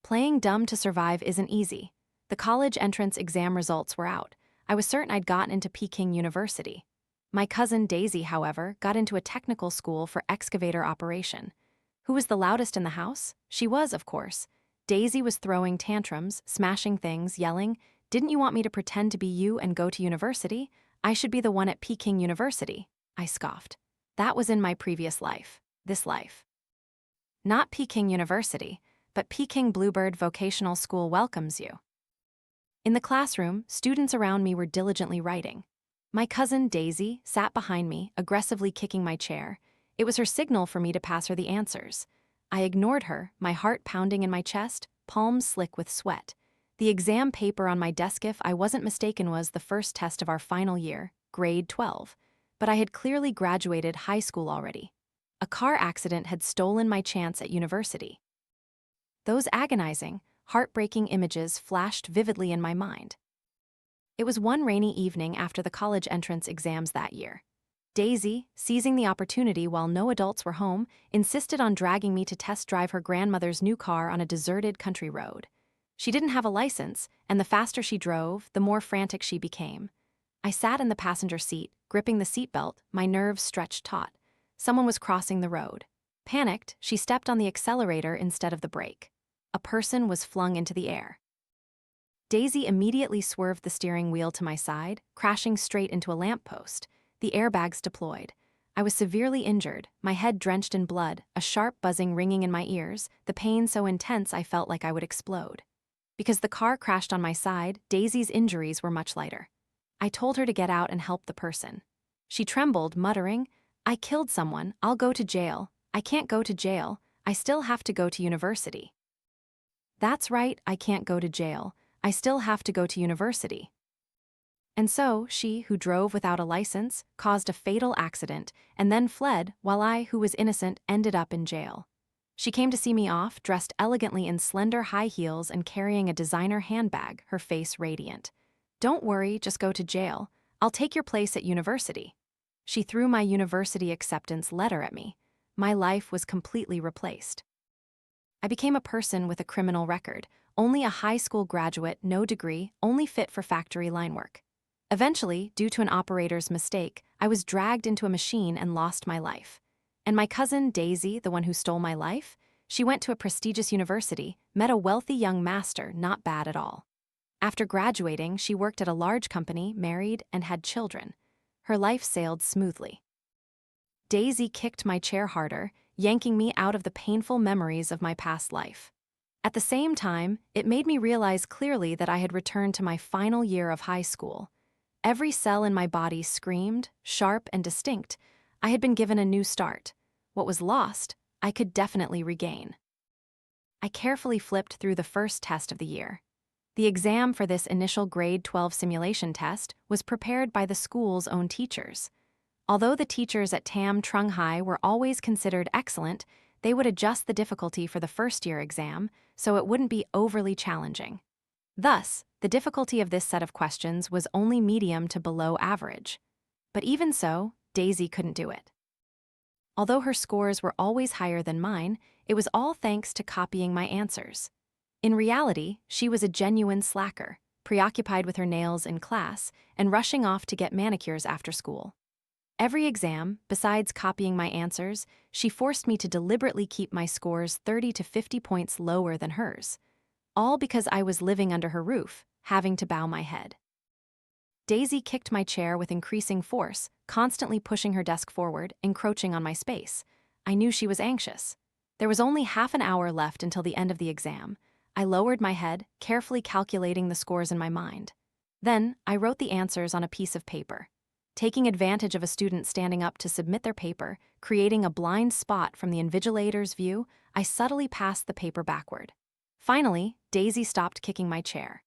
Playing dumb to survive isn't easy. The college entrance exam results were out. I was certain I'd gotten into Peking University. My cousin Daisy, however, got into a technical school for excavator operation. Who was the loudest in the house? She was, of course. Daisy was throwing tantrums, smashing things, yelling, "Didn't you want me to pretend to be you and go to university? I should be the one at Peking University." I scoffed. That was in my previous life. This life. Not Peking University, but Peking Bluebird Vocational School welcomes you. In the classroom, students around me were diligently writing. My cousin Daisy sat behind me, aggressively kicking my chair. It was her signal for me to pass her the answers. I ignored her, my heart pounding in my chest, palms slick with sweat. The exam paper on my desk, if I wasn't mistaken, was the first test of our final year, grade 12. But I had clearly graduated high school already. A car accident had stolen my chance at university. Those agonizing, heartbreaking images flashed vividly in my mind. It was one rainy evening after the college entrance exams that year. Daisy, seizing the opportunity while no adults were home, insisted on dragging me to test drive her grandmother's new car on a deserted country road. She didn't have a license, and the faster she drove, the more frantic she became. I sat in the passenger seat, gripping the seatbelt, my nerves stretched taut. Someone was crossing the road. Panicked, she stepped on the accelerator instead of the brake. A person was flung into the air. Daisy immediately swerved the steering wheel to my side, crashing straight into a lamppost. The airbags deployed. I was severely injured, my head drenched in blood, a sharp buzzing ringing in my ears, the pain so intense I felt like I would explode. Because the car crashed on my side, Daisy's injuries were much lighter. I told her to get out and help the person. She trembled, muttering, "I killed someone, I'll go to jail." "I can't go to jail, I still have to go to university." "That's right, I can't go to jail, I still have to go to university." And so, she, who drove without a license, caused a fatal accident, and then fled, while I, who was innocent, ended up in jail. She came to see me off, dressed elegantly in slender high heels and carrying a designer handbag, her face radiant. "Don't worry, just go to jail. I'll take your place at university." She threw my university acceptance letter at me. My life was completely replaced. I became a person with a criminal record, only a high school graduate, no degree, only fit for factory line work. Eventually, due to an operator's mistake, I was dragged into a machine and lost my life. And my cousin Daisy, the one who stole my life, she went to a prestigious university, met a wealthy young master, not bad at all. After graduating, she worked at a large company, married, and had children. Her life sailed smoothly. Daisy kicked my chair harder, yanking me out of the painful memories of my past life. At the same time, it made me realize clearly that I had returned to my final year of high school. Every cell in my body screamed, sharp and distinct. I had been given a new start. What was lost, I could definitely regain. I carefully flipped through the first test of the year. The exam for this initial grade 12 simulation test was prepared by the school's own teachers. Although the teachers at Tam Trung High were always considered excellent, they would adjust the difficulty for the first-year exam, so it wouldn't be overly challenging. Thus, the difficulty of this set of questions was only medium to below average. But even so, Daisy couldn't do it. Although her scores were always higher than mine, it was all thanks to copying my answers. In reality, she was a genuine slacker, preoccupied with her nails in class and rushing off to get manicures after school. Every exam, besides copying my answers, she forced me to deliberately keep my scores 30 to 50 points lower than hers. All because I was living under her roof, having to bow my head. Daisy kicked my chair with increasing force, constantly pushing her desk forward, encroaching on my space. I knew she was anxious. There was only half an hour left until the end of the exam. I lowered my head, carefully calculating the scores in my mind. Then, I wrote the answers on a piece of paper. Taking advantage of a student standing up to submit their paper, creating a blind spot from the invigilator's view, I subtly passed the paper backward. Finally, Daisy stopped kicking my chair.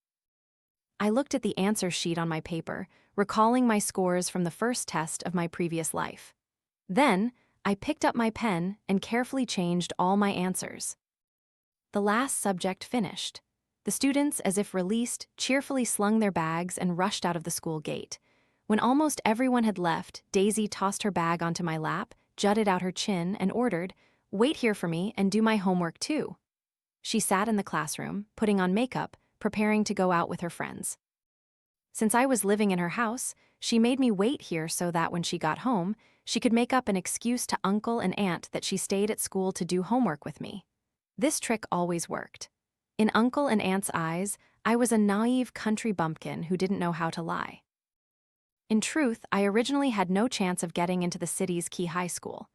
I looked at the answer sheet on my paper, recalling my scores from the first test of my previous life. Then, I picked up my pen and carefully changed all my answers. The last subject finished. The students, as if released, cheerfully slung their bags and rushed out of the school gate. When almost everyone had left, Daisy tossed her bag onto my lap, jutted out her chin, and ordered, "Wait here for me and do my homework too." She sat in the classroom, putting on makeup, preparing to go out with her friends. Since I was living in her house, she made me wait here so that when she got home, she could make up an excuse to uncle and aunt that she stayed at school to do homework with me. This trick always worked. In uncle and aunt's eyes, I was a naive country bumpkin who didn't know how to lie. In truth, I originally had no chance of getting into the city's key high school.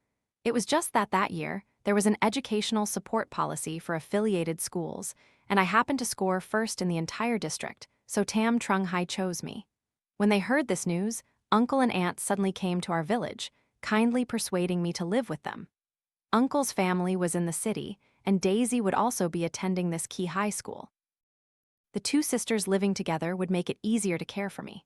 It was just that year, there was an educational support policy for affiliated schools, and I happened to score first in the entire district, so Tam Trung Hai chose me. When they heard this news, uncle and aunt suddenly came to our village, kindly persuading me to live with them. Uncle's family was in the city, and Daisy would also be attending this key high school. The two sisters living together would make it easier to care for me.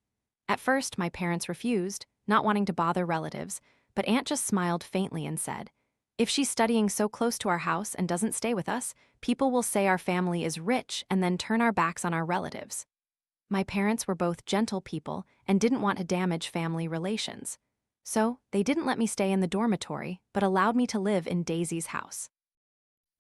At first, my parents refused, not wanting to bother relatives, but Aunt just smiled faintly and said, "If she's studying so close to our house and doesn't stay with us, people will say our family is rich and then turn our backs on our relatives." My parents were both gentle people and didn't want to damage family relations. So, they didn't let me stay in the dormitory, but allowed me to live in Daisy's house.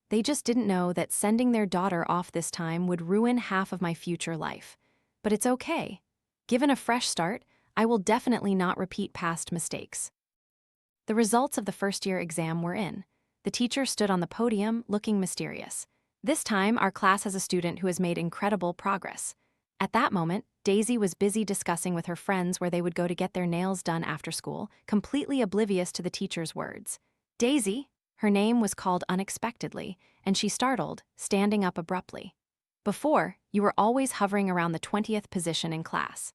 They just didn't know that sending their daughter off this time would ruin half of my future life. But it's okay. Given a fresh start, I will definitely not repeat past mistakes. The results of the first-year exam were in. The teacher stood on the podium, looking mysterious. This time, our class has a student who has made incredible progress. At that moment, Daisy was busy discussing with her friends where they would go to get their nails done after school, completely oblivious to the teacher's words. Daisy, her name was called unexpectedly, and she startled, standing up abruptly. Before, you were always hovering around the 20th position in class.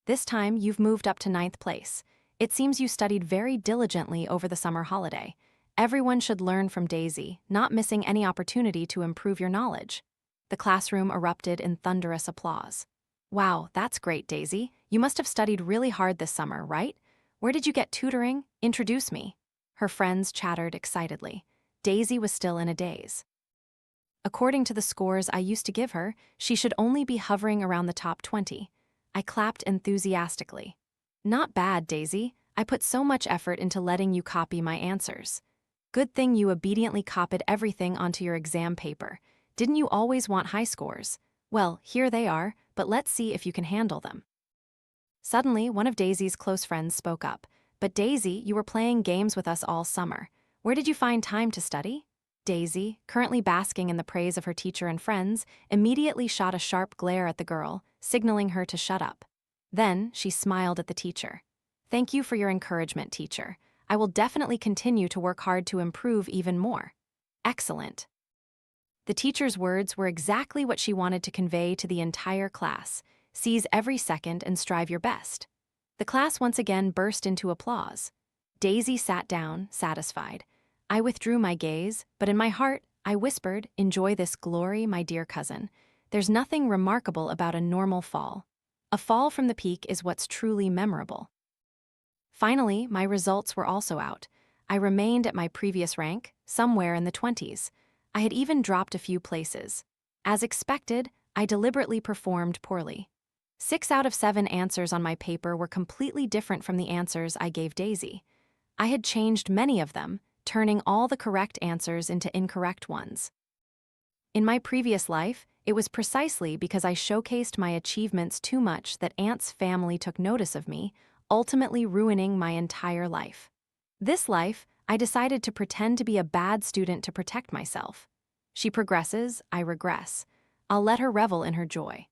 This time, you've moved up to 9th place. It seems you studied very diligently over the summer holiday. Everyone should learn from Daisy, not missing any opportunity to improve your knowledge. The classroom erupted in thunderous applause. Wow, that's great, Daisy. You must have studied really hard this summer, right? Where did you get tutoring? Introduce me. Her friends chattered excitedly. Daisy was still in a daze. According to the scores I used to give her, she should only be hovering around the top 20. I clapped enthusiastically. Not bad, Daisy. I put so much effort into letting you copy my answers. Good thing you obediently copied everything onto your exam paper. Didn't you always want high scores? Well, here they are, but let's see if you can handle them. Suddenly, one of Daisy's close friends spoke up. But Daisy, you were playing games with us all summer. Where did you find time to study? Daisy, currently basking in the praise of her teacher and friends, immediately shot a sharp glare at the girl, signaling her to shut up. Then, she smiled at the teacher. Thank you for your encouragement, teacher. I will definitely continue to work hard to improve even more. Excellent. The teacher's words were exactly what she wanted to convey to the entire class. Seize every second and strive your best. The class once again burst into applause. Daisy sat down, satisfied. I withdrew my gaze, but in my heart, I whispered, "Enjoy this glory, my dear cousin. There's nothing remarkable about a normal fall. A fall from the peak is what's truly memorable." Finally, my results were also out. I remained at my previous rank, somewhere in the 20s. I had even dropped a few places. As expected, I deliberately performed poorly. 6 out of 7 answers on my paper were completely different from the answers I gave Daisy. I had changed many of them, turning all the correct answers into incorrect ones. In my previous life, it was precisely because I showcased my achievements too much that Aunt's family took notice of me, ultimately ruining my entire life. This life, I decided to pretend to be a bad student to protect myself. She progresses, I regress. I'll let her revel in her joy.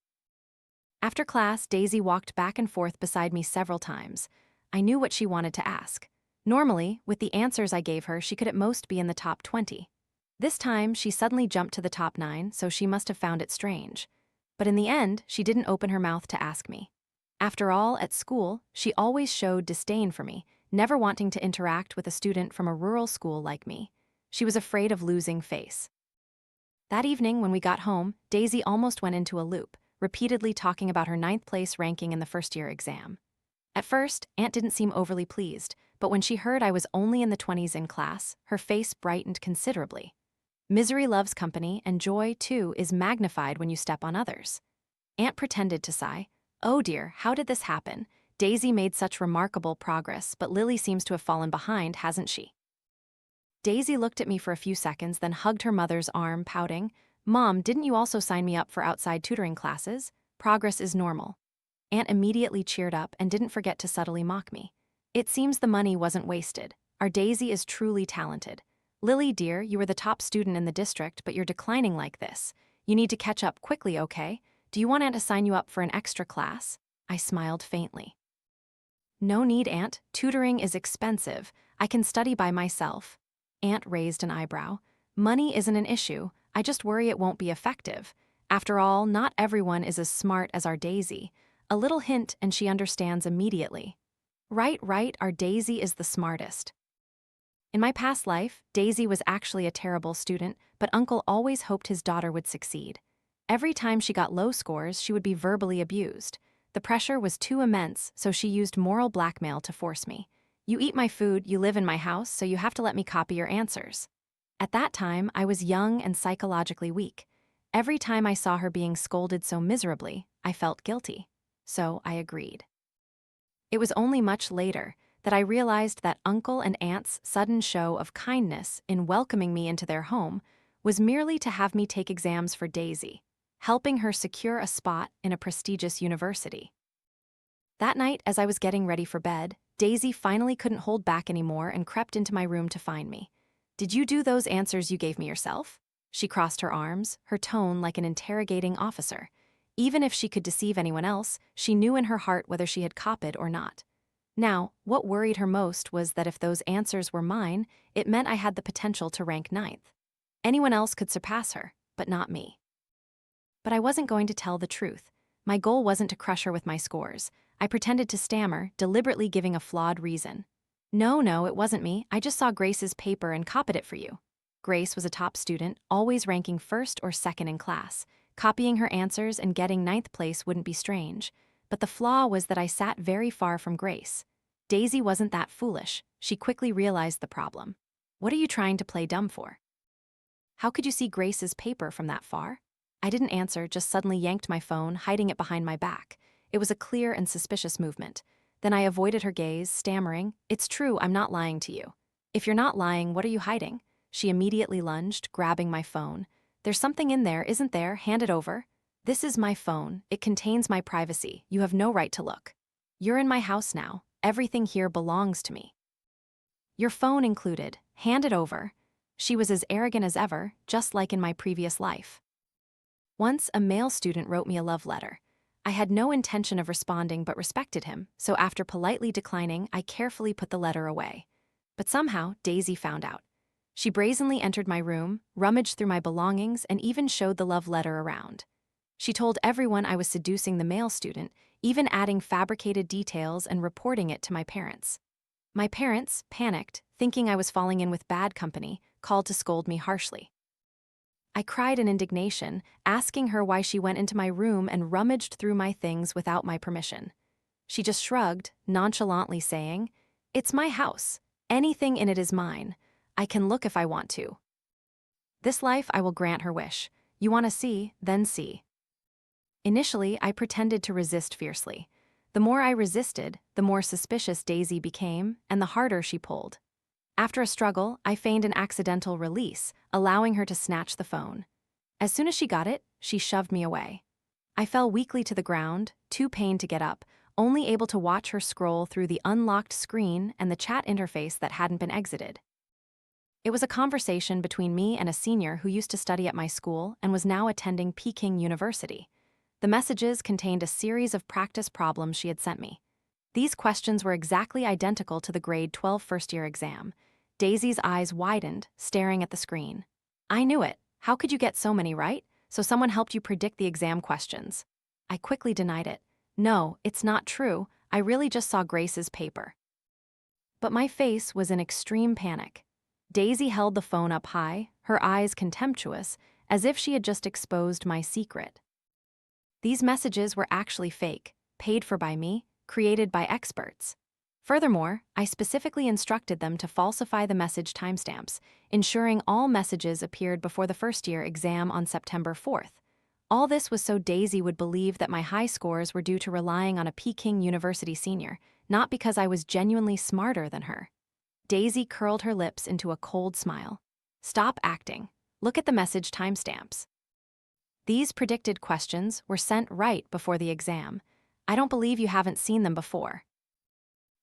After class, Daisy walked back and forth beside me several times. I knew what she wanted to ask. Normally, with the answers I gave her, she could at most be in the top 20. This time, she suddenly jumped to the top 9, so she must have found it strange. But in the end, she didn't open her mouth to ask me. After all, at school, she always showed disdain for me, never wanting to interact with a student from a rural school like me. She was afraid of losing face. That evening, when we got home, Daisy almost went into a loop, repeatedly talking about her 9th place ranking in the first-year exam. At first, Aunt didn't seem overly pleased, but when she heard I was only in the 20s in class, her face brightened considerably. Misery loves company, and joy, too, is magnified when you step on others. Aunt pretended to sigh. Oh dear, how did this happen? Daisy made such remarkable progress, but Lily seems to have fallen behind, hasn't she? Daisy looked at me for a few seconds, then hugged her mother's arm, pouting, "Mom, didn't you also sign me up for outside tutoring classes? Progress is normal." Aunt immediately cheered up and didn't forget to subtly mock me. "It seems the money wasn't wasted. Our Daisy is truly talented. Lily, dear, you were the top student in the district, but you're declining like this. You need to catch up quickly, okay? Do you want Aunt to sign you up for an extra class?" I smiled faintly. "No need, Aunt. Tutoring is expensive. I can study by myself." Aunt raised an eyebrow. "Money isn't an issue. I just worry it won't be effective. After all, not everyone is as smart as our Daisy. A little hint and she understands immediately." Right, our Daisy is the smartest. In my past life, Daisy was actually a terrible student, but Uncle always hoped his daughter would succeed. Every time she got low scores, she would be verbally abused. The pressure was too immense, so she used moral blackmail to force me. "You eat my food, you live in my house, so you have to let me copy your answers." At that time, I was young and psychologically weak. Every time I saw her being scolded so miserably, I felt guilty. So I agreed. It was only much later that I realized that Uncle and Aunt's sudden show of kindness in welcoming me into their home was merely to have me take exams for Daisy, helping her secure a spot in a prestigious university. That night, as I was getting ready for bed, Daisy finally couldn't hold back anymore and crept into my room to find me. "Did you do those answers you gave me yourself?" She crossed her arms, her tone like an interrogating officer. Even if she could deceive anyone else, she knew in her heart whether she had copied or not. Now, what worried her most was that if those answers were mine, it meant I had the potential to rank ninth. Anyone else could surpass her, but not me. But I wasn't going to tell the truth. My goal wasn't to crush her with my scores. I pretended to stammer, deliberately giving a flawed reason. No, it wasn't me. I just saw Grace's paper and copied it for you." Grace was a top student, always ranking first or second in class. Copying her answers and getting ninth place wouldn't be strange. But the flaw was that I sat very far from Grace. Daisy wasn't that foolish. She quickly realized the problem. "What are you trying to play dumb for? How could you see Grace's paper from that far?" I didn't answer, just suddenly yanked my phone, hiding it behind my back. It was a clear and suspicious movement. Then I avoided her gaze, stammering, "It's true, I'm not lying to you." "If you're not lying, what are you hiding?" She immediately lunged, grabbing my phone. "There's something in there, isn't there? Hand it over." "This is my phone. It contains my privacy. You have no right to look." "You're in my house now. Everything here belongs to me." "Your phone included. Hand it over." She was as arrogant as ever, just like in my previous life. Once, a male student wrote me a love letter. I had no intention of responding but respected him, so after politely declining, I carefully put the letter away. But somehow, Daisy found out. She brazenly entered my room, rummaged through my belongings, and even showed the love letter around. She told everyone I was seducing the male student, even adding fabricated details and reporting it to my parents. My parents, panicked, thinking I was falling in with bad company, called to scold me harshly. I cried in indignation, asking her why she went into my room and rummaged through my things without my permission. She just shrugged, nonchalantly saying, "It's my house. Anything in it is mine. I can look if I want to." This life I will grant her wish. You want to see, then see. Initially, I pretended to resist fiercely. The more I resisted, the more suspicious Daisy became, and the harder she pulled. After a struggle, I feigned an accidental release, allowing her to snatch the phone. As soon as she got it, she shoved me away. I fell weakly to the ground, too pained to get up, only able to watch her scroll through the unlocked screen and the chat interface that hadn't been exited. It was a conversation between me and a senior who used to study at my school and was now attending Peking University. The messages contained a series of practice problems she had sent me. These questions were exactly identical to the grade 12 first-year exam. Daisy's eyes widened, staring at the screen. "I knew it. How could you get so many right? So someone helped you predict the exam questions." I quickly denied it. "No, it's not true. I really just saw Grace's paper." But my face was in extreme panic. Daisy held the phone up high, her eyes contemptuous, as if she had just exposed my secret. These messages were actually fake, paid for by me, created by experts. Furthermore, I specifically instructed them to falsify the message timestamps, ensuring all messages appeared before the first-year exam on September 4th. All this was so Daisy would believe that my high scores were due to relying on a Peking University senior, not because I was genuinely smarter than her. Daisy curled her lips into a cold smile. Stop acting. Look at the message timestamps. These predicted questions were sent right before the exam. I don't believe you haven't seen them before.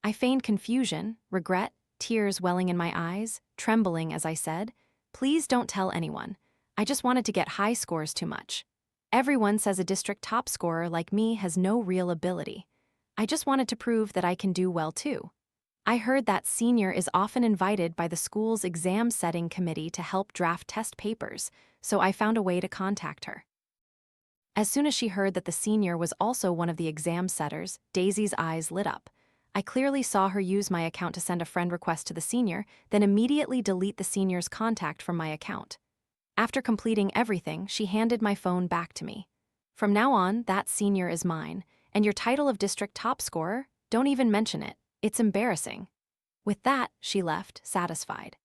I feigned confusion, regret, tears welling in my eyes, trembling as I said, "Please don't tell anyone. I just wanted to get high scores too much. Everyone says a district top scorer like me has no real ability. I just wanted to prove that I can do well too. I heard that senior is often invited by the school's exam setting committee to help draft test papers, so I found a way to contact her." As soon as she heard that the senior was also one of the exam setters, Daisy's eyes lit up. I clearly saw her use my account to send a friend request to the senior, then immediately delete the senior's contact from my account. After completing everything, she handed my phone back to me. "From now on, that senior is mine, and your title of district top scorer, don't even mention it. It's embarrassing." With that, she left, satisfied.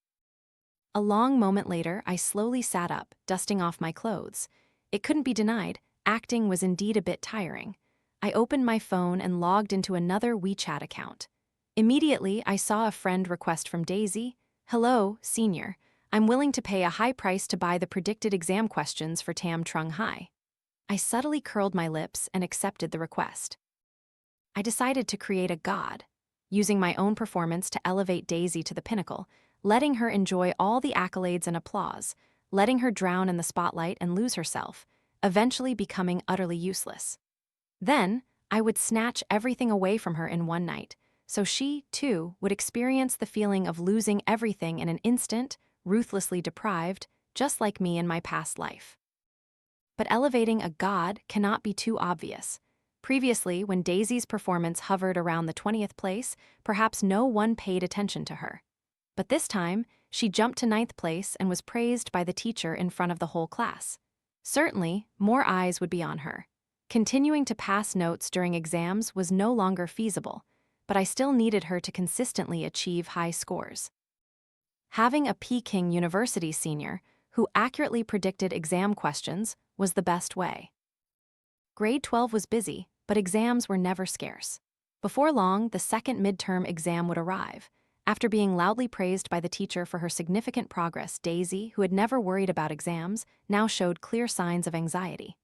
A long moment later, I slowly sat up, dusting off my clothes. It couldn't be denied, acting was indeed a bit tiring. I opened my phone and logged into another WeChat account. Immediately, I saw a friend request from Daisy. "Hello, senior. I'm willing to pay a high price to buy the predicted exam questions for Tam Trung High." I subtly curled my lips and accepted the request. I decided to create a god, using my own performance to elevate Daisy to the pinnacle, letting her enjoy all the accolades and applause, letting her drown in the spotlight and lose herself, eventually becoming utterly useless. Then, I would snatch everything away from her in one night, so she, too, would experience the feeling of losing everything in an instant, ruthlessly deprived, just like me in my past life. But elevating a god cannot be too obvious. Previously, when Daisy's performance hovered around the 20th place, perhaps no one paid attention to her. But this time, she jumped to 9th place and was praised by the teacher in front of the whole class. Certainly, more eyes would be on her. Continuing to pass notes during exams was no longer feasible, but I still needed her to consistently achieve high scores. Having a Peking University senior who accurately predicted exam questions was the best way. Grade 12 was busy, but exams were never scarce. Before long, the second midterm exam would arrive. After being loudly praised by the teacher for her significant progress, Daisy, who had never worried about exams, now showed clear signs of anxiety.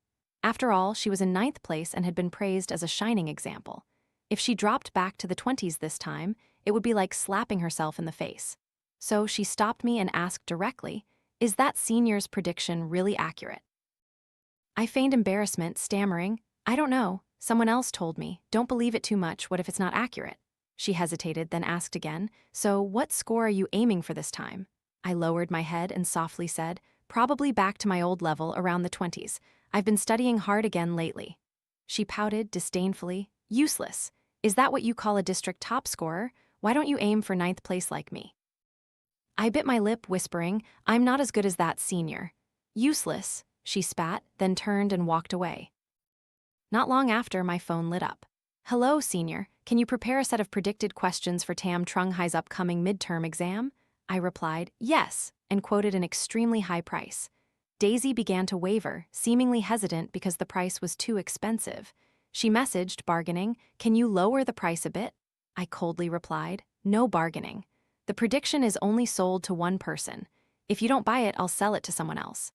After all, she was in 9th place and had been praised as a shining example. If she dropped back to the 20s this time, it would be like slapping herself in the face. So she stopped me and asked directly, "Is that senior's prediction really accurate?" I feigned embarrassment, stammering, "I don't know. Someone else told me. Don't believe it too much. What if it's not accurate?" She hesitated, then asked again, "So what score are you aiming for this time?" I lowered my head and softly said, "Probably back to my old level, around the 20s. I've been studying hard again lately." She pouted disdainfully, "Useless. Is that what you call a district top scorer? Why don't you aim for 9th place like me?" I bit my lip, whispering, "I'm not as good as that senior." "Useless," she spat, then turned and walked away. Not long after, my phone lit up. "Hello, senior. Can you prepare a set of predicted questions for Tam Trung High's upcoming midterm exam?" I replied, "Yes," and quoted an extremely high price. Daisy began to waver, seemingly hesitant because the price was too expensive. She messaged, bargaining, "Can you lower the price a bit?" I coldly replied, "No bargaining. The prediction is only sold to one person. If you don't buy it, I'll sell it to someone else."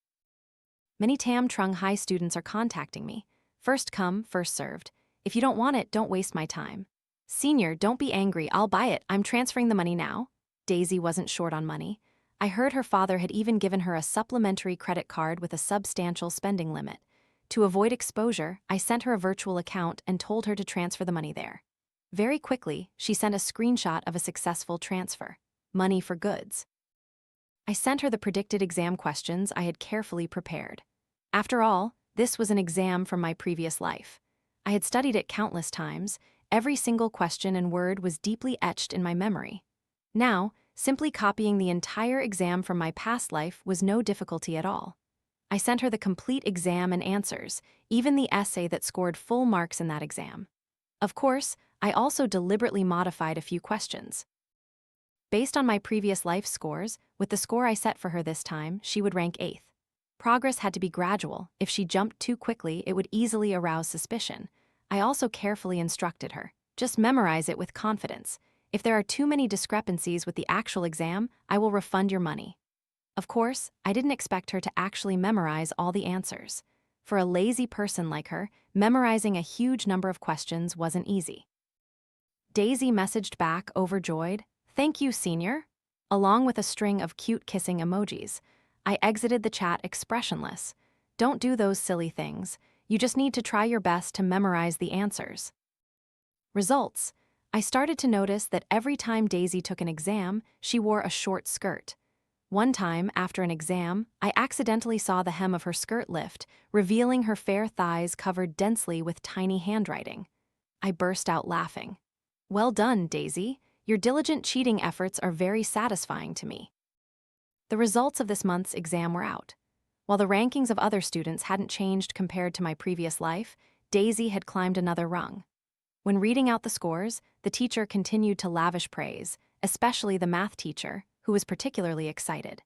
Many Tam Trung High students are contacting me. First come, first served. If you don't want it, don't waste my time. "Senior, don't be angry, I'll buy it. I'm transferring the money now." Daisy wasn't short on money. I heard her father had even given her a supplementary credit card with a substantial spending limit. To avoid exposure, I sent her a virtual account and told her to transfer the money there. Very quickly, she sent a screenshot of a successful transfer. Money for goods. I sent her the predicted exam questions I had carefully prepared. After all, this was an exam from my previous life. I had studied it countless times. Every single question and word was deeply etched in my memory. Now, simply copying the entire exam from my past life was no difficulty at all. I sent her the complete exam and answers, even the essay that scored full marks in that exam. Of course, I also deliberately modified a few questions. Based on my previous life scores, with the score I set for her this time, she would rank 8th. Progress had to be gradual. If she jumped too quickly, it would easily arouse suspicion. I also carefully instructed her, "Just memorize it with confidence. If there are too many discrepancies with the actual exam, I will refund your money. Of course, I didn't expect her to actually memorize all the answers. For a lazy person like her, memorizing a huge number of questions wasn't easy. Daisy messaged back, overjoyed, "Thank you, senior," along with a string of cute kissing emojis. I exited the chat expressionless. Don't do those silly things. You just need to try your best to memorize the answers. Results. I started to notice that every time Daisy took an exam, she wore a short skirt. One time, after an exam, I accidentally saw the hem of her skirt lift, revealing her fair thighs covered densely with tiny handwriting. I burst out laughing. Well done, Daisy. Your diligent cheating efforts are very satisfying to me. The results of this month's exam were out. While the rankings of other students hadn't changed compared to my previous life, Daisy had climbed another rung. When reading out the scores, the teacher continued to lavish praise, especially the math teacher, who was particularly excited.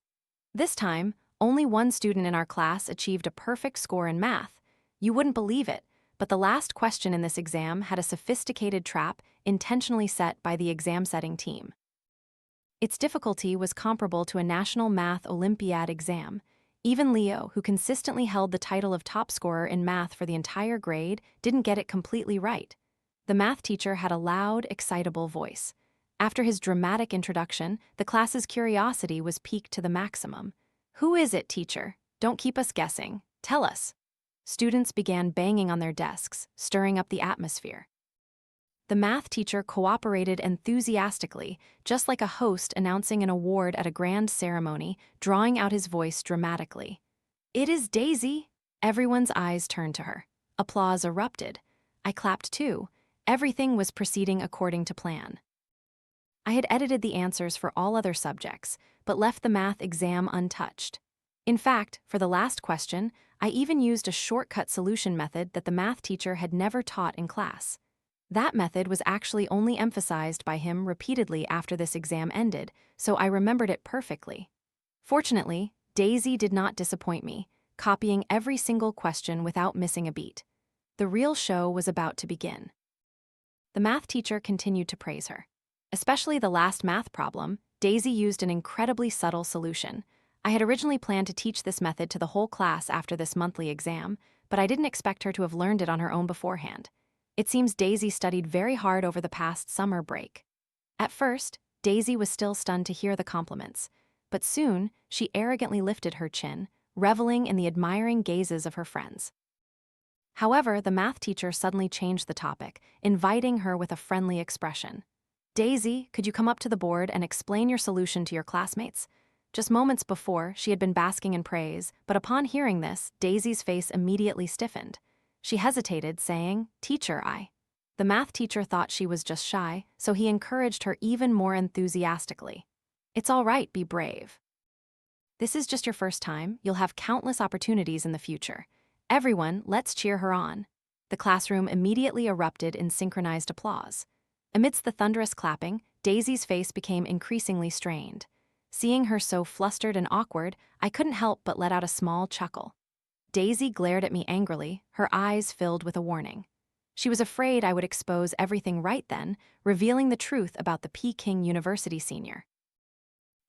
This time, only one student in our class achieved a perfect score in math. You wouldn't believe it, but the last question in this exam had a sophisticated trap intentionally set by the exam-setting team. Its difficulty was comparable to a National Math Olympiad exam. Even Leo, who consistently held the title of top scorer in math for the entire grade, didn't get it completely right. The math teacher had a loud, excitable voice. After his dramatic introduction, the class's curiosity was piqued to the maximum. "Who is it, teacher? Don't keep us guessing. Tell us." Students began banging on their desks, stirring up the atmosphere. The math teacher cooperated enthusiastically, just like a host announcing an award at a grand ceremony, drawing out his voice dramatically. "It is Daisy!" Everyone's eyes turned to her. Applause erupted. I clapped too. Everything was proceeding according to plan. I had edited the answers for all other subjects, but left the math exam untouched. In fact, for the last question, I even used a shortcut solution method that the math teacher had never taught in class. That method was actually only emphasized by him repeatedly after this exam ended, so I remembered it perfectly. Fortunately, Daisy did not disappoint me, copying every single question without missing a beat. The real show was about to begin. The math teacher continued to praise her. Especially the last math problem, Daisy used an incredibly subtle solution. I had originally planned to teach this method to the whole class after this monthly exam, but I didn't expect her to have learned it on her own beforehand. It seems Daisy studied very hard over the past summer break. At first, Daisy was still stunned to hear the compliments, but soon she arrogantly lifted her chin, reveling in the admiring gazes of her friends. However, the math teacher suddenly changed the topic, inviting her with a friendly expression. "Daisy, could you come up to the board and explain your solution to your classmates?" Just moments before, she had been basking in praise, but upon hearing this, Daisy's face immediately stiffened. She hesitated, saying, "Teacher, I." The math teacher thought she was just shy, so he encouraged her even more enthusiastically. "It's all right, be brave. This is just your first time. You'll have countless opportunities in the future. Everyone, let's cheer her on." The classroom immediately erupted in synchronized applause. Amidst the thunderous clapping, Daisy's face became increasingly strained. Seeing her so flustered and awkward, I couldn't help but let out a small chuckle. Daisy glared at me angrily, her eyes filled with a warning. She was afraid I would expose everything right then, revealing the truth about the Peking University senior.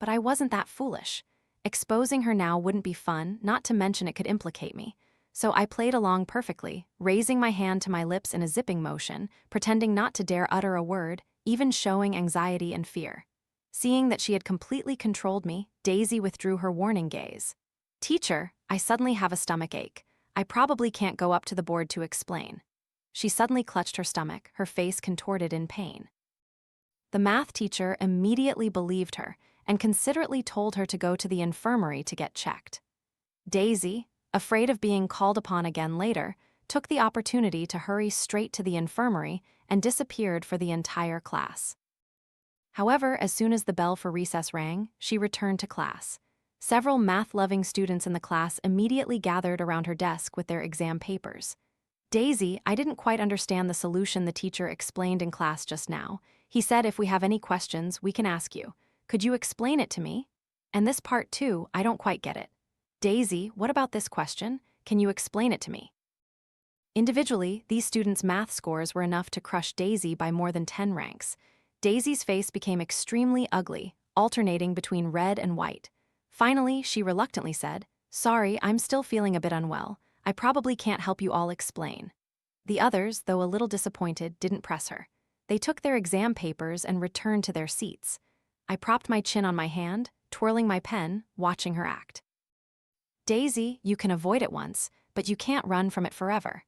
But I wasn't that foolish. Exposing her now wouldn't be fun, not to mention it could implicate me. So I played along perfectly, raising my hand to my lips in a zipping motion, pretending not to dare utter a word, even showing anxiety and fear. Seeing that she had completely controlled me, Daisy withdrew her warning gaze. "Teacher, I suddenly have a stomach ache. I probably can't go up to the board to explain." She suddenly clutched her stomach, her face contorted in pain. The math teacher immediately believed her and considerately told her to go to the infirmary to get checked. Daisy, afraid of being called upon again later, took the opportunity to hurry straight to the infirmary and disappeared for the entire class. However, as soon as the bell for recess rang, she returned to class. Several math-loving students in the class immediately gathered around her desk with their exam papers. "Daisy, I didn't quite understand the solution the teacher explained in class just now. He said if we have any questions, we can ask you. Could you explain it to me? And this part too, I don't quite get it. Daisy, what about this question? Can you explain it to me?" Individually, these students' math scores were enough to crush Daisy by more than 10 ranks. Daisy's face became extremely ugly, alternating between red and white. Finally, she reluctantly said, "Sorry, I'm still feeling a bit unwell. I probably can't help you all explain." The others, though a little disappointed, didn't press her. They took their exam papers and returned to their seats. I propped my chin on my hand, twirling my pen, watching her act. "Daisy, you can avoid it once, but you can't run from it forever."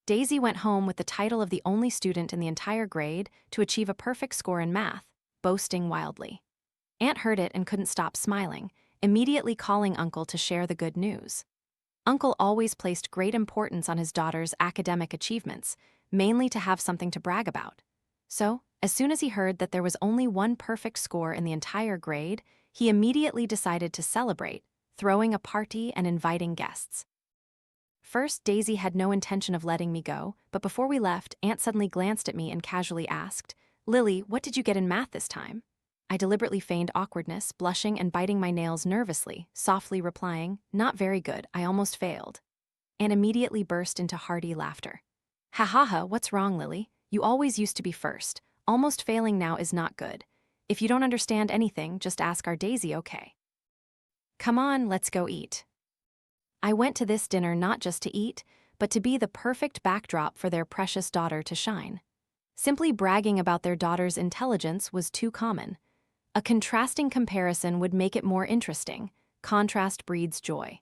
Daisy went home with the title of the only student in the entire grade to achieve a perfect score in math, boasting wildly. Aunt heard it and couldn't stop smiling, immediately calling Uncle to share the good news. Uncle always placed great importance on his daughter's academic achievements, mainly to have something to brag about. So, as soon as he heard that there was only one perfect score in the entire grade, he immediately decided to celebrate, throwing a party and inviting guests. First, Daisy had no intention of letting me go, but before we left, Aunt suddenly glanced at me and casually asked, "Lily, what did you get in math this time?" I deliberately feigned awkwardness, blushing and biting my nails nervously, softly replying, "Not very good, I almost failed." Aunt immediately burst into hearty laughter. "Ha ha ha, what's wrong, Lily? You always used to be first. Almost failing now is not good. If you don't understand anything, just ask our Daisy, okay? Come on, let's go eat." I went to this dinner not just to eat, but to be the perfect backdrop for their precious daughter to shine. Simply bragging about their daughter's intelligence was too common. A contrasting comparison would make it more interesting. Contrast breeds joy.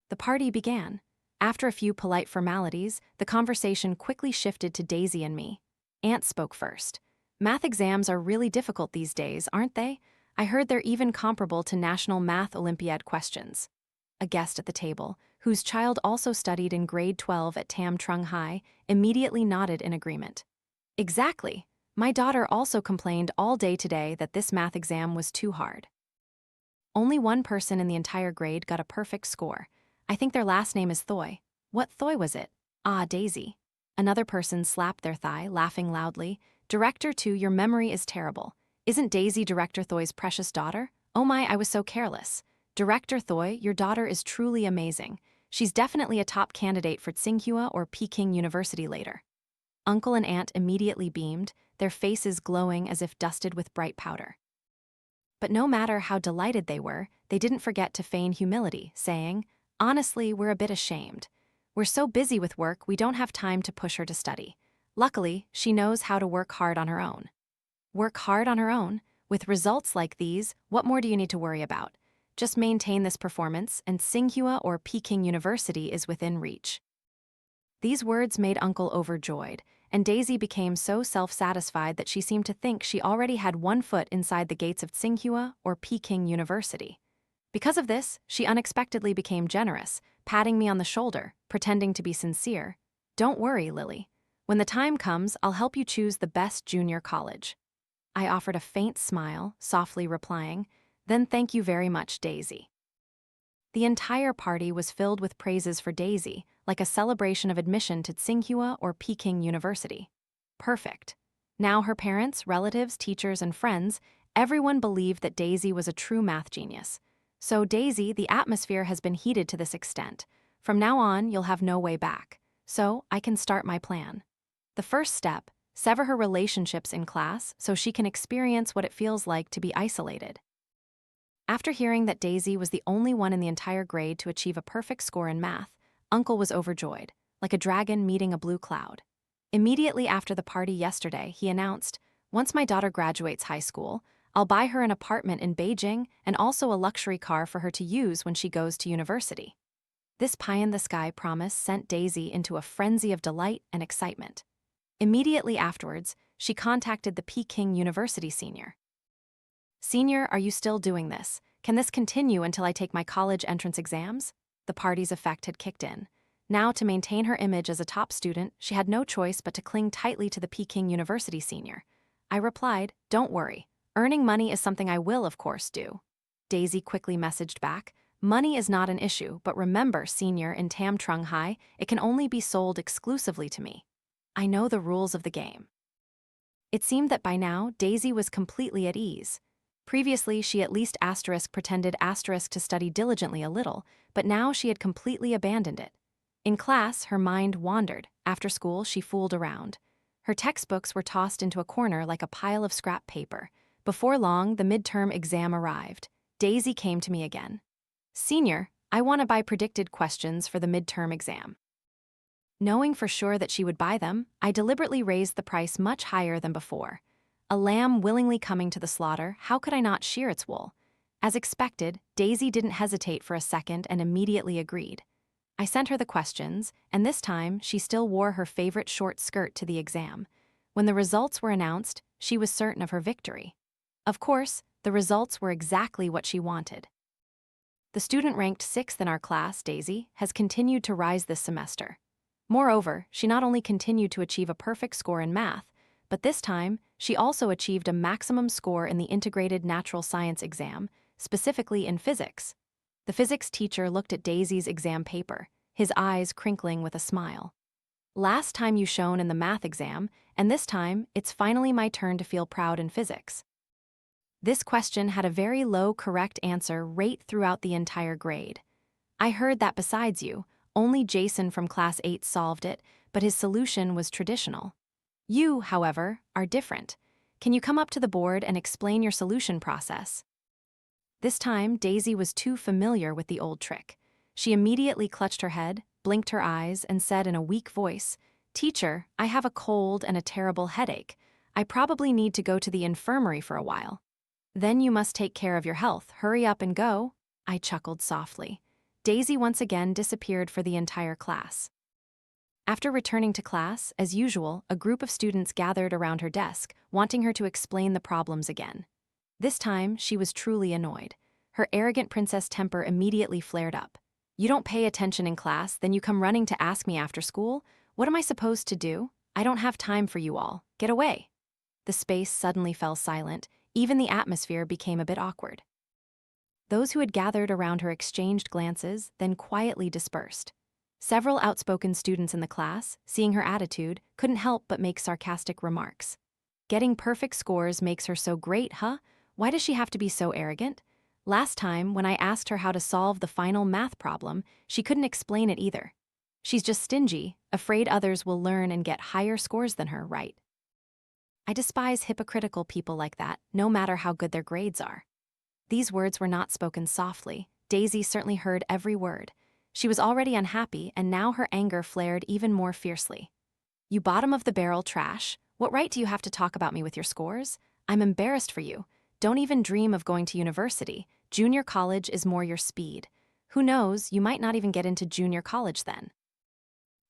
The party began. After a few polite formalities, the conversation quickly shifted to Daisy and me. Aunt spoke first. "Math exams are really difficult these days, aren't they? I heard they're even comparable to National Math Olympiad questions." A guest at the table, whose child also studied in grade 12 at Tam Trung High, immediately nodded in agreement. "Exactly. My daughter also complained all day today that this math exam was too hard." Only one person in the entire grade got a perfect score. I think their last name is Thoy. What Thoy was it? Ah, Daisy. Another person slapped their thigh, laughing loudly. "Director 2, your memory is terrible. Isn't Daisy Director Thoy's precious daughter? Oh my, I was so careless. Director Thoy, your daughter is truly amazing. She's definitely a top candidate for Tsinghua or Peking University later." Uncle and Aunt immediately beamed, their faces glowing as if dusted with bright powder. But no matter how delighted they didn't forget to feign humility, saying, "Honestly, we're a bit ashamed. We're so busy with work we don't have time to push her to study. Luckily, she knows how to work hard on her own." Work hard on her own? With results like these, what more do you need to worry about? Just maintain this performance, and Tsinghua or Peking University is within reach. These words made Uncle overjoyed, and Daisy became so self-satisfied that she seemed to think she already had one foot inside the gates of Tsinghua or Peking University. Because of this, she unexpectedly became generous, patting me on the shoulder, pretending to be sincere. "Don't worry, Lily. When the time comes, I'll help you choose the best junior college." I offered a faint smile, softly replying, "Then thank you very much, Daisy." The entire party was filled with praises for Daisy, like a celebration of admission to Tsinghua or Peking University. Perfect. Now her parents, relatives, teachers, and friends, everyone believed that Daisy was a true math genius. So Daisy, the atmosphere has been heated to this extent. From now on, you'll have no way back. So I can start my plan. The first step, sever her relationships in class so she can experience what it feels like to be isolated. After hearing that Daisy was the only one in the entire grade to achieve a perfect score in math, Uncle was overjoyed, like a dragon meeting a blue cloud. Immediately after the party yesterday, he announced, "Once my daughter graduates high school, I'll buy her an apartment in Beijing and also a luxury car for her to use when she goes to university." This pie-in-the-sky promise sent Daisy into a frenzy of delight and excitement. Immediately afterwards, she contacted the Peking University senior. "Senior, are you still doing this? Can this continue until I take my college entrance exams?" The party's effect had kicked in. Now, to maintain her image as a top student, she had no choice but to cling tightly to the Peking University senior. I replied, "Don't worry. Earning money is something I will, of course, do." Daisy quickly messaged back, "Money is not an issue, but remember, senior, in Tam Trung High, it can only be sold exclusively to me. I know the rules of the game." It seemed that by now, Daisy was completely at ease. Previously, she at least pretended to study diligently a little, but now she had completely abandoned it. In class, her mind wandered. After school, she fooled around. Her textbooks were tossed into a corner like a pile of scrap paper. Before long, the midterm exam arrived. Daisy came to me again. "Senior, I want to buy predicted questions for the midterm exam." Knowing for sure that she would buy them, I deliberately raised the price much higher than before. A lamb willingly coming to the slaughter, how could I not shear its wool? As expected, Daisy didn't hesitate for a second and immediately agreed. I sent her the questions, and this time she still wore her favorite short skirt to the exam. When the results were announced, she was certain of her victory. Of course, the results were exactly what she wanted. The student ranked 6th in our class, Daisy, has continued to rise this semester. Moreover, she not only continued to achieve a perfect score in math, but this time, she also achieved a maximum score in the integrated natural science exam, specifically in physics. The physics teacher looked at Daisy's exam paper, his eyes crinkling with a smile. "Last time you shone in the math exam, and this time, it's finally my turn to feel proud in physics." This question had a very low correct answer rate throughout the entire grade. "I heard that besides you, only Jason from class 8 solved it, but his solution was traditional. You, however, are different. Can you come up to the board and explain your solution process?" This time, Daisy was too familiar with the old trick. She immediately clutched her head, blinked her eyes, and said in a weak voice, "Teacher, I have a cold and a terrible headache. I probably need to go to the infirmary for a while." "Then you must take care of your health. Hurry up and go." I chuckled softly. Daisy once again disappeared for the entire class. After returning to class, as usual, a group of students gathered around her desk, wanting her to explain the problems again. This time, she was truly annoyed. Her arrogant princess temper immediately flared up. "You don't pay attention in class, then you come running to ask me after school? What am I supposed to do? I don't have time for you all. Get away." The space suddenly fell silent. Even the atmosphere became a bit awkward. Those who had gathered around her exchanged glances, then quietly dispersed. Several outspoken students in the class, seeing her attitude, couldn't help but make sarcastic remarks. "Getting perfect scores makes her so great, huh? Why does she have to be so arrogant? Last time, when I asked her how to solve the final math problem, she couldn't explain it either. She's just stingy, afraid others will learn and get higher scores than her, right?" I despise hypocritical people like that, no matter how good their grades are. These words were not spoken softly. Daisy certainly heard every word. She was already unhappy, and now her anger flared even more fiercely. "You bottom-of-the-barrel trash. What right do you have to talk about me with your scores? I'm embarrassed for you. Don't even dream of going to university. Junior college is more your speed. Who knows, you might not even get into junior college then."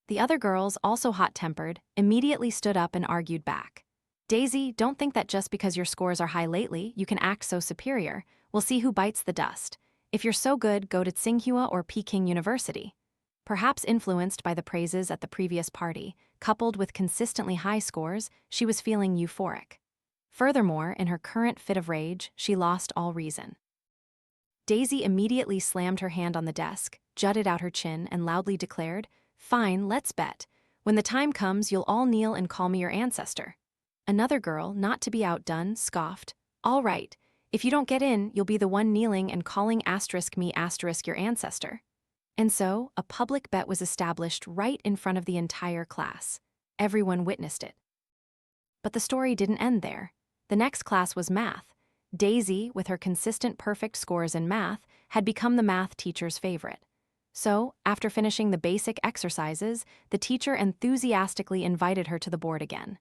The other girls, also hot-tempered, immediately stood up and argued back. "Daisy, don't think that just because your scores are high lately, you can act so superior. We'll see who bites the dust. If you're so good, go to Tsinghua or Peking University." Perhaps influenced by the praises at the previous party, coupled with consistently high scores, she was feeling euphoric. Furthermore, in her current fit of rage, she lost all reason. Daisy immediately slammed her hand on the desk, jutted out her chin, and loudly declared, "Fine, let's bet. When the time comes, you'll all kneel and call me your ancestor." Another girl, not to be outdone, scoffed, "All right. If you don't get in, you'll be the one kneeling and calling *me* your ancestor." And so, a public bet was established right in front of the entire class. Everyone witnessed it. But the story didn't end there. The next class was math. Daisy, with her consistent perfect scores in math, had become the math teacher's favorite. So, after finishing the basic exercises, the teacher enthusiastically invited her to the board again.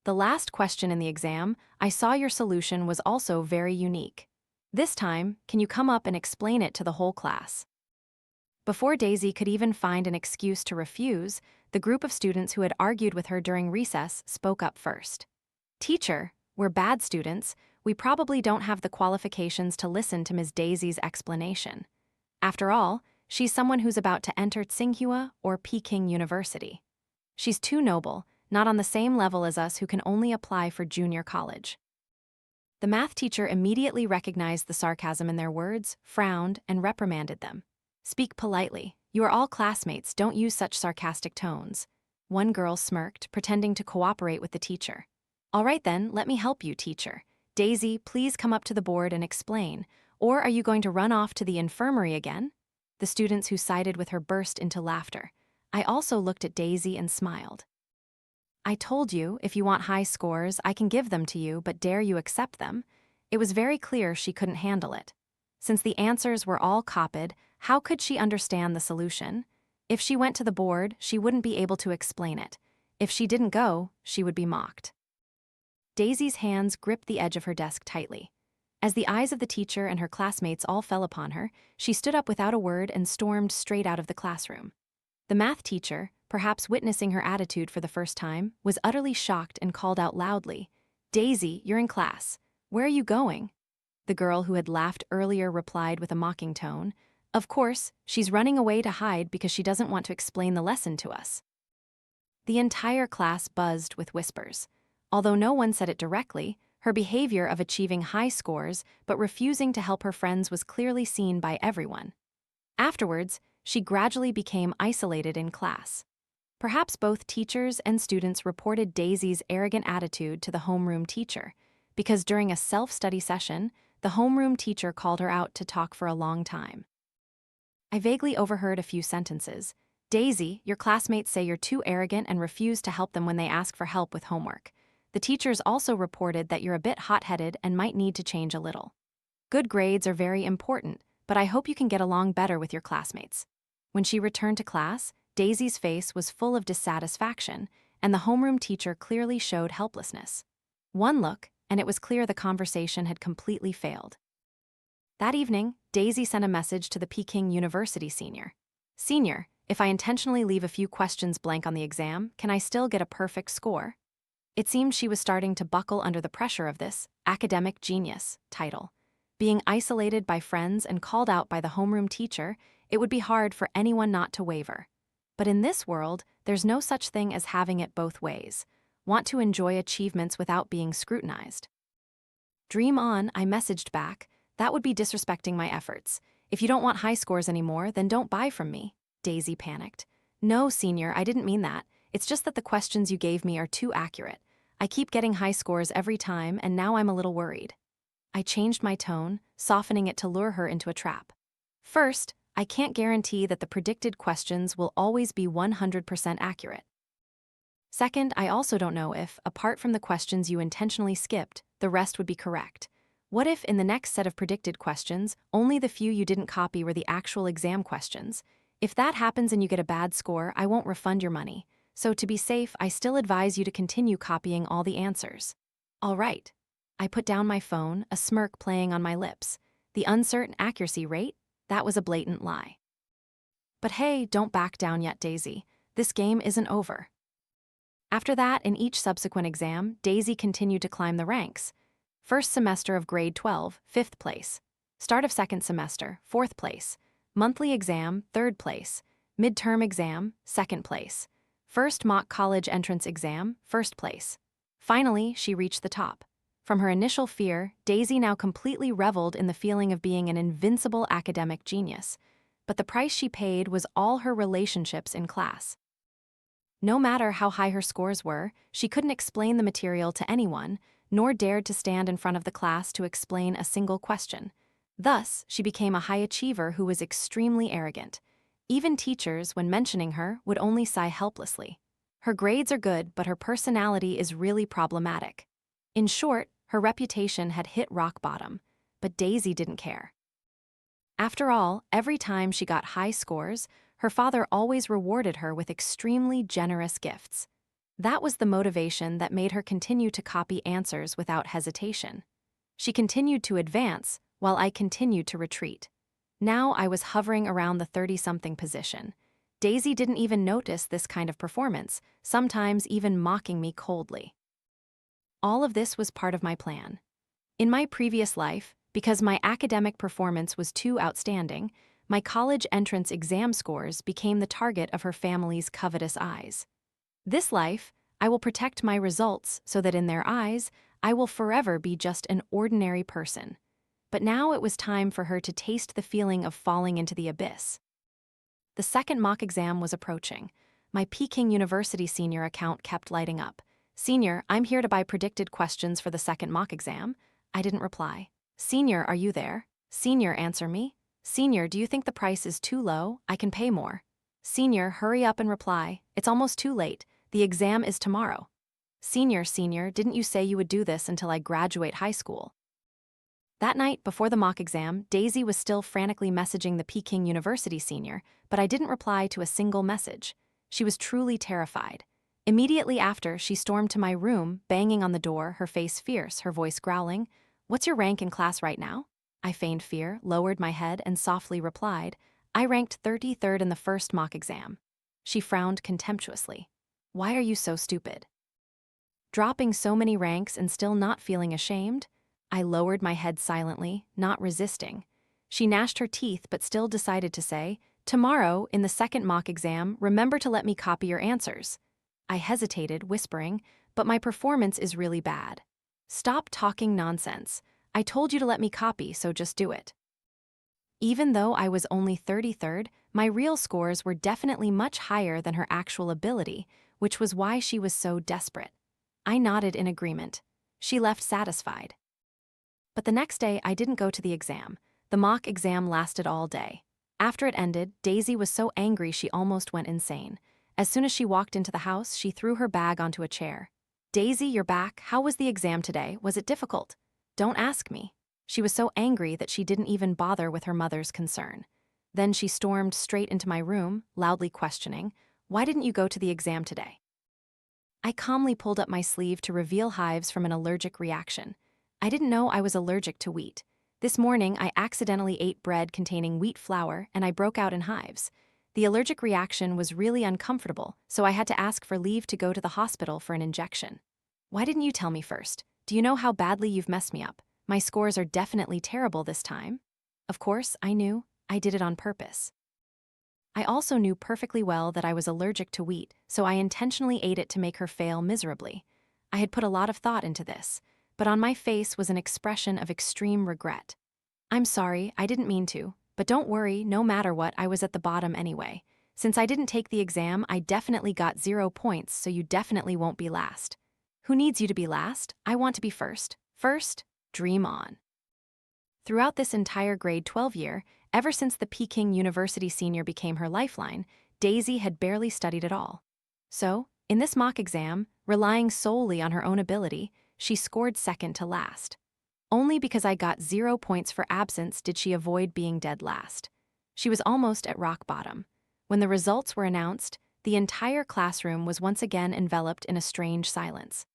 "The last question in the exam, I saw your solution was also very unique. This time, can you come up and explain it to the whole class?" Before Daisy could even find an excuse to refuse, the group of students who had argued with her during recess spoke up first. "Teacher, we're bad students. We probably don't have the qualifications to listen to Ms. Daisy's explanation. After all, she's someone who's about to enter Tsinghua or Peking University. She's too noble, not on the same level as us who can only apply for junior college." The math teacher immediately recognized the sarcasm in their words, frowned, and reprimanded them. "Speak politely. You are all classmates, don't use such sarcastic tones." One girl smirked, pretending to cooperate with the teacher. "All right then, let me help you, teacher. Daisy, please come up to the board and explain. Or are you going to run off to the infirmary again?" The students who sided with her burst into laughter. I also looked at Daisy and smiled. I told you, if you want high scores, I can give them to you, but dare you accept them? It was very clear she couldn't handle it. Since the answers were all copied, how could she understand the solution? If she went to the board, she wouldn't be able to explain it. If she didn't go, she would be mocked. Daisy's hands gripped the edge of her desk tightly. As the eyes of the teacher and her classmates all fell upon her, she stood up without a word and stormed straight out of the classroom. The math teacher, perhaps witnessing her attitude for the first time, was utterly shocked and called out loudly, "Daisy, you're in class. Where are you going?" The girl who had laughed earlier replied with a mocking tone, "Of course, she's running away to hide because she doesn't want to explain the lesson to us." The entire class buzzed with whispers. Although no one said it directly, her behavior of achieving high scores but refusing to help her friends was clearly seen by everyone. Afterwards, she gradually became isolated in class. Perhaps both teachers and students reported Daisy's arrogant attitude to the homeroom teacher, because during a self-study session, the homeroom teacher called her out to talk for a long time. I vaguely overheard a few sentences. "Daisy, your classmates say you're too arrogant and refuse to help them when they ask for help with homework. The teachers also reported that you're a bit hot-headed and might need to change a little. Good grades are very important, but I hope you can get along better with your classmates." When she returned to class, Daisy's face was full of dissatisfaction, and the homeroom teacher clearly showed helplessness. One look, and it was clear the conversation had completely failed. That evening, Daisy sent a message to the Peking University senior. "Senior, if I intentionally leave a few questions blank on the exam, can I still get a perfect score?" It seemed she was starting to buckle under the pressure of this academic genius title. Being isolated by friends and called out by the homeroom teacher, it would be hard for anyone not to waver. But in this world, there's no such thing as having it both ways. Want to enjoy achievements without being scrutinized. "Dream on," I messaged back. "That would be disrespecting my efforts. If you don't want high scores anymore, then don't buy from me." Daisy panicked. "No, senior, I didn't mean that. It's just that the questions you gave me are too accurate. I keep getting high scores every time, and now I'm a little worried." I changed my tone, softening it to lure her into a trap. "First, I can't guarantee that the predicted questions will always be 100% accurate. Second, I also don't know if, apart from the questions you intentionally skipped, the rest would be correct. What if, in the next set of predicted questions, only the few you didn't copy were the actual exam questions? If that happens and you get a bad score, I won't refund your money. So to be safe, I still advise you to continue copying all the answers." "All right." I put down my phone, a smirk playing on my lips. The uncertain accuracy rate? That was a blatant lie. But hey, don't back down yet, Daisy. This game isn't over. After that, in each subsequent exam, Daisy continued to climb the ranks. First semester of grade 12, 5th place. Start of second semester, 4th place. Monthly exam, 3rd place. Midterm exam, 2nd place. First mock college entrance exam, 1st place. Finally, she reached the top. From her initial fear, Daisy now completely reveled in the feeling of being an invincible academic genius. But the price she paid was all her relationships in class. No matter how high her scores were, she couldn't explain the material to anyone, nor dared to stand in front of the class to explain a single question. Thus, she became a high achiever who was extremely arrogant. Even teachers, when mentioning her, would only sigh helplessly. Her grades are good, but her personality is really problematic. In short, her reputation had hit rock bottom, but Daisy didn't care. After all, every time she got high scores, her father always rewarded her with extremely generous gifts. That was the motivation that made her continue to copy answers without hesitation. She continued to advance, while I continued to retreat. Now I was hovering around the 30-something position. Daisy didn't even notice this kind of performance, sometimes even mocking me coldly. All of this was part of my plan. In my previous life, because my academic performance was too outstanding, my college entrance exam scores became the target of her family's covetous eyes. This life, I will protect my results so that in their eyes, I will forever be just an ordinary person. But now it was time for her to taste the feeling of falling into the abyss. The second mock exam was approaching. My Peking University senior account kept lighting up. "Senior, I'm here to buy predicted questions for the second mock exam." I didn't reply. "Senior, are you there? Senior, answer me. Senior, do you think the price is too low? I can pay more." "Senior, hurry up and reply. It's almost too late. The exam is tomorrow." Senior, didn't you say you would do this until I graduate high school?" That night, before the mock exam, Daisy was still frantically messaging the Peking University senior, but I didn't reply to a single message. She was truly terrified. Immediately after, she stormed to my room, banging on the door, her face fierce, her voice growling. "What's your rank in class right now?" I feigned fear, lowered my head, and softly replied, "I ranked 33rd in the first mock exam." She frowned contemptuously. "Why are you so stupid?" Dropping so many ranks and still not feeling ashamed? I lowered my head silently, not resisting. She gnashed her teeth but still decided to say, "Tomorrow, in the second mock exam, remember to let me copy your answers." I hesitated, whispering, "But my performance is really bad." "Stop talking nonsense. I told you to let me copy, so just do it." Even though I was only 33rd, my real scores were definitely much higher than her actual ability, which was why she was so desperate. I nodded in agreement. She left satisfied. But the next day, I didn't go to the exam. The mock exam lasted all day. After it ended, Daisy was so angry she almost went insane. As soon as she walked into the house, she threw her bag onto a chair. "Daisy, you're back. How was the exam today? Was it difficult?" "Don't ask me." She was so angry that she didn't even bother with her mother's concern. Then she stormed straight into my room, loudly questioning, "Why didn't you go to the exam today?" I calmly pulled up my sleeve to reveal hives from an allergic reaction. I didn't know I was allergic to wheat. This morning, I accidentally ate bread containing wheat flour and I broke out in hives. The allergic reaction was really uncomfortable, so I had to ask for leave to go to the hospital for an injection. "Why didn't you tell me first? Do you know how badly you've messed me up? My scores are definitely terrible this time." Of course, I knew. I did it on purpose. I also knew perfectly well that I was allergic to wheat, so I intentionally ate it to make her fail miserably. I had put a lot of thought into this, but on my face was an expression of extreme regret. "I'm sorry, I didn't mean to, but don't worry, no matter what, I was at the bottom anyway. Since I didn't take the exam, I definitely got 0 points, so you definitely won't be last." "Who needs you to be last? I want to be first." "First? Dream on." Throughout this entire grade 12 year, ever since the Peking University senior became her lifeline, Daisy had barely studied at all. So, in this mock exam, relying solely on her own ability, she scored second to last. Only because I got 0 points for absence did she avoid being dead last. She was almost at rock bottom. When the results were announced, the entire classroom was once again enveloped in a strange silence.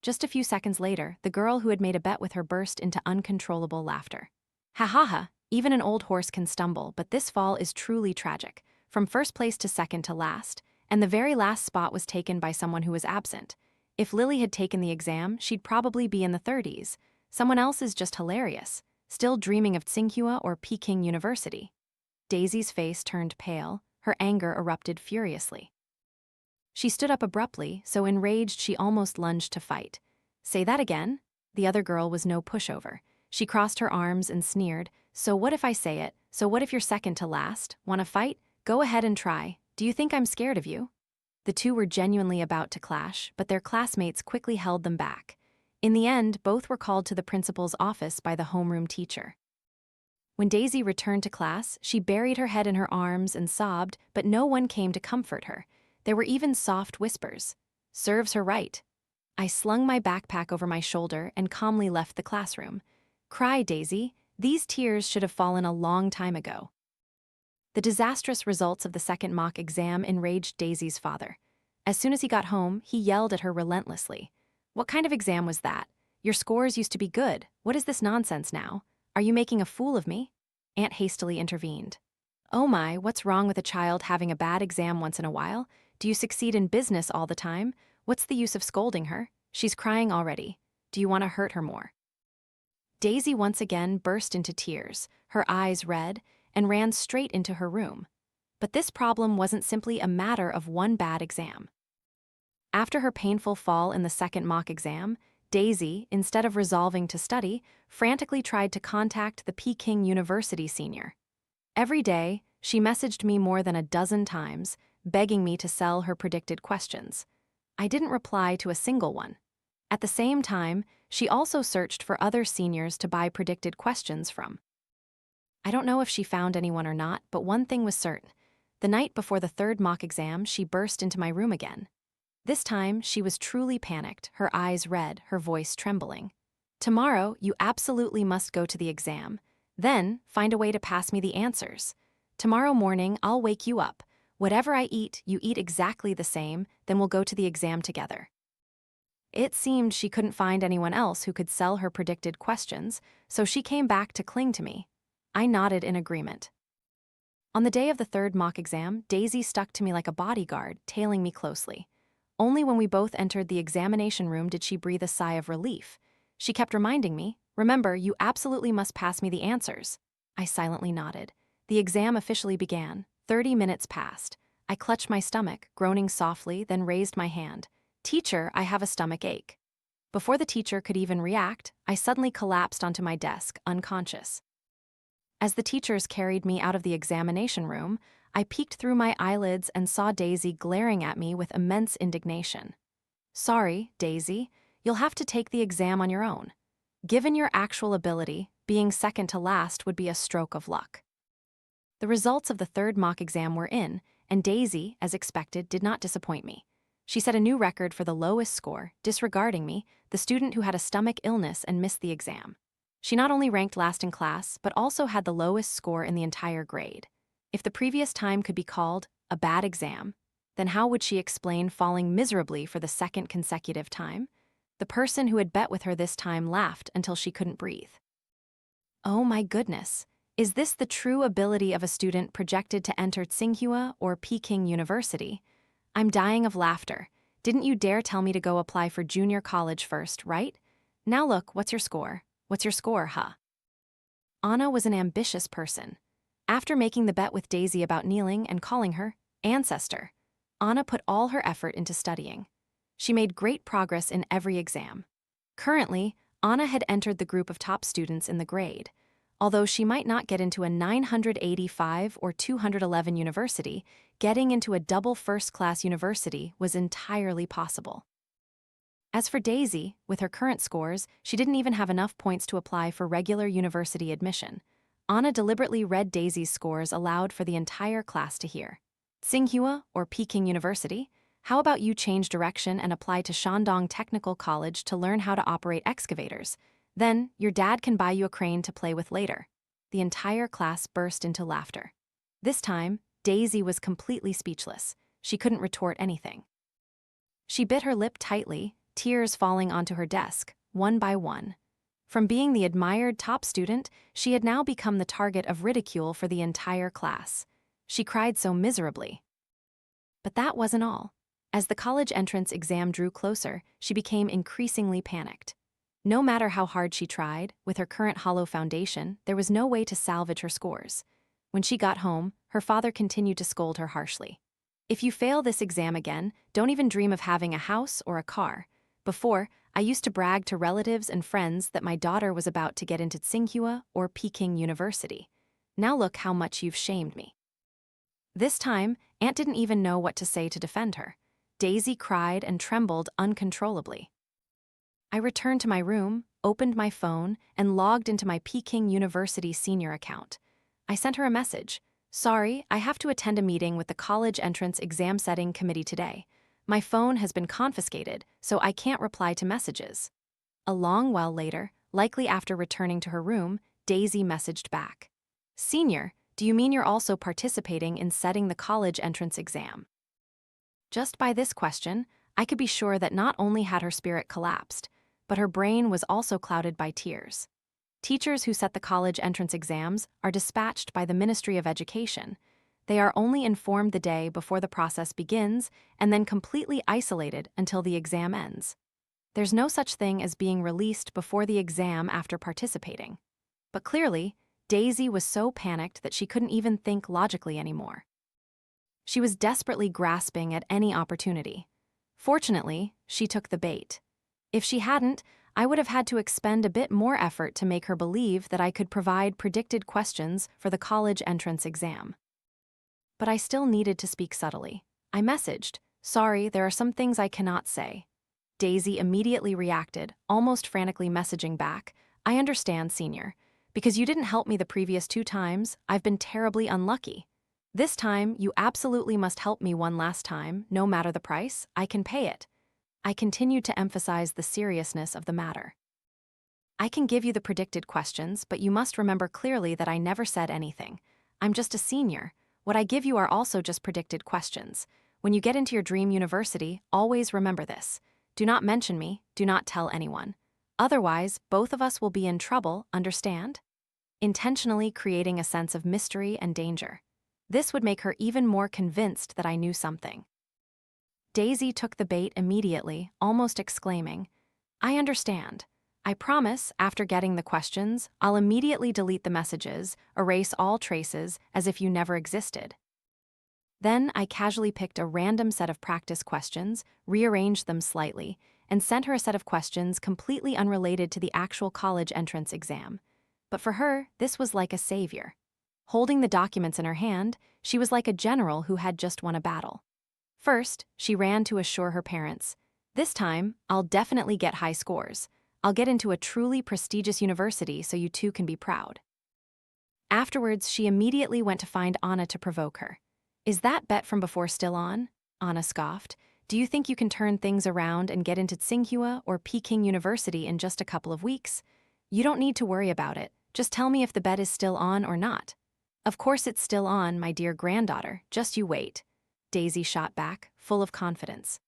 Just a few seconds later, the girl who had made a bet with her burst into uncontrollable laughter. "Ha ha ha, even an old horse can stumble, but this fall is truly tragic. From first place to second to last, and the very last spot was taken by someone who was absent. If Lily had taken the exam, she'd probably be in the 30s. Someone else is just hilarious, still dreaming of Tsinghua or Peking University." Daisy's face turned pale, her anger erupted furiously. She stood up abruptly, so enraged she almost lunged to fight. "Say that again?" The other girl was no pushover. She crossed her arms and sneered, "So what if I say it? So what if you're second to last? Want to fight? Go ahead and try. Do you think I'm scared of you?" The two were genuinely about to clash, but their classmates quickly held them back. In the end, both were called to the principal's office by the homeroom teacher. When Daisy returned to class, she buried her head in her arms and sobbed, but no one came to comfort her. There were even soft whispers. "Serves her right." I slung my backpack over my shoulder and calmly left the classroom. "Cry, Daisy. These tears should have fallen a long time ago." The disastrous results of the second mock exam enraged Daisy's father. As soon as he got home, he yelled at her relentlessly. "What kind of exam was that? Your scores used to be good. What is this nonsense now? Are you making a fool of me?" Aunt hastily intervened. "Oh my, what's wrong with a child having a bad exam once in a while? Do you succeed in business all the time? What's the use of scolding her? She's crying already. Do you want to hurt her more?" Daisy once again burst into tears, her eyes red, and ran straight into her room. But this problem wasn't simply a matter of one bad exam. After her painful fall in the second mock exam, Daisy, instead of resolving to study, frantically tried to contact the Peking University senior. Every day, she messaged me more than a dozen times, begging me to sell her predicted questions. I didn't reply to a single one. At the same time, she also searched for other seniors to buy predicted questions from. I don't know if she found anyone or not, but one thing was certain. The night before the third mock exam, she burst into my room again. This time, she was truly panicked, her eyes red, her voice trembling. "Tomorrow, you absolutely must go to the exam. Then, find a way to pass me the answers. Tomorrow morning, I'll wake you up. Whatever I eat, you eat exactly the same, then we'll go to the exam together." It seemed she couldn't find anyone else who could sell her predicted questions, so she came back to cling to me. I nodded in agreement. On the day of the third mock exam, Daisy stuck to me like a bodyguard, tailing me closely. Only when we both entered the examination room did she breathe a sigh of relief. She kept reminding me, "Remember, you absolutely must pass me the answers." I silently nodded. The exam officially began. 30 minutes passed. I clutched my stomach, groaning softly, then raised my hand. "Teacher, I have a stomach ache." Before the teacher could even react, I suddenly collapsed onto my desk, unconscious. As the teachers carried me out of the examination room, I peeked through my eyelids and saw Daisy glaring at me with immense indignation. "Sorry, Daisy, you'll have to take the exam on your own. Given your actual ability, being second to last would be a stroke of luck." The results of the third mock exam were in, and Daisy, as expected, did not disappoint me. She set a new record for the lowest score, disregarding me, the student who had a stomach illness and missed the exam. She not only ranked last in class, but also had the lowest score in the entire grade. If the previous time could be called a bad exam, then how would she explain falling miserably for the second consecutive time? The person who had bet with her this time laughed until she couldn't breathe. "Oh my goodness. Is this the true ability of a student projected to enter Tsinghua or Peking University? I'm dying of laughter. Didn't you dare tell me to go apply for junior college first, right? Now look, what's your score? What's your score, huh?" Anna was an ambitious person. After making the bet with Daisy about kneeling and calling her ancestor, Anna put all her effort into studying. She made great progress in every exam. Currently, Anna had entered the group of top students in the grade. Although she might not get into a 985 or 211 university, getting into a double first-class university was entirely possible. As for Daisy, with her current scores, she didn't even have enough points to apply for regular university admission. Anna deliberately read Daisy's scores aloud for the entire class to hear. "Tsinghua or Peking University? How about you change direction and apply to Shandong Technical College to learn how to operate excavators? Then, your dad can buy you a crane to play with later." The entire class burst into laughter. This time, Daisy was completely speechless. She couldn't retort anything. She bit her lip tightly, tears falling onto her desk, one by one. From being the admired top student, she had now become the target of ridicule for the entire class. She cried so miserably. But that wasn't all. As the college entrance exam drew closer, she became increasingly panicked. No matter how hard she tried, with her current hollow foundation, there was no way to salvage her scores. When she got home, her father continued to scold her harshly. "If you fail this exam again, don't even dream of having a house or a car. Before, I used to brag to relatives and friends that my daughter was about to get into Tsinghua or Peking University. Now look how much you've shamed me." This time, Aunt didn't even know what to say to defend her. Daisy cried and trembled uncontrollably. I returned to my room, opened my phone, and logged into my Peking University senior account. I sent her a message. "Sorry, I have to attend a meeting with the college entrance exam setting committee today. My phone has been confiscated, so I can't reply to messages." A long while later, likely after returning to her room, Daisy messaged back. "Senior, do you mean you're also participating in setting the college entrance exam?" Just by this question, I could be sure that not only had her spirit collapsed, but her brain was also clouded by tears. Teachers who set the college entrance exams are dispatched by the Ministry of Education. They are only informed the day before the process begins and then completely isolated until the exam ends. There's no such thing as being released before the exam after participating. But clearly, Daisy was so panicked that she couldn't even think logically anymore. She was desperately grasping at any opportunity. Fortunately, she took the bait. If she hadn't, I would have had to expend a bit more effort to make her believe that I could provide predicted questions for the college entrance exam. But I still needed to speak subtly. I messaged, "Sorry, there are some things I cannot say." Daisy immediately reacted, almost frantically messaging back, "I understand, Senior. Because you didn't help me the previous 2 times, I've been terribly unlucky." This time, you absolutely must help me one last time, no matter the price. I can pay it. I continued to emphasize the seriousness of the matter. I can give you the predicted questions, but you must remember clearly that I never said anything. I'm just a senior. What I give you are also just predicted questions. When you get into your dream university, always remember this. Do not mention me, do not tell anyone. Otherwise, both of us will be in trouble, understand? Intentionally creating a sense of mystery and danger. This would make her even more convinced that I knew something. Daisy took the bait immediately, almost exclaiming, I understand. I promise, after getting the questions, I'll immediately delete the messages, erase all traces, as if you never existed. Then I casually picked a random set of practice questions, rearranged them slightly, and sent her a set of questions completely unrelated to the actual college entrance exam. But for her, this was like a savior. Holding the documents in her hand, she was like a general who had just won a battle. First, she ran to assure her parents, this time, I'll definitely get high scores. I'll get into a truly prestigious university so you two can be proud. Afterwards, she immediately went to find Anna to provoke her. Is that bet from before still on? Anna scoffed. Do you think you can turn things around and get into Tsinghua or Peking University in just a couple of weeks? You don't need to worry about it. Just tell me if the bet is still on or not. Of course it's still on, my dear granddaughter. Just you wait. Daisy shot back, full of confidence.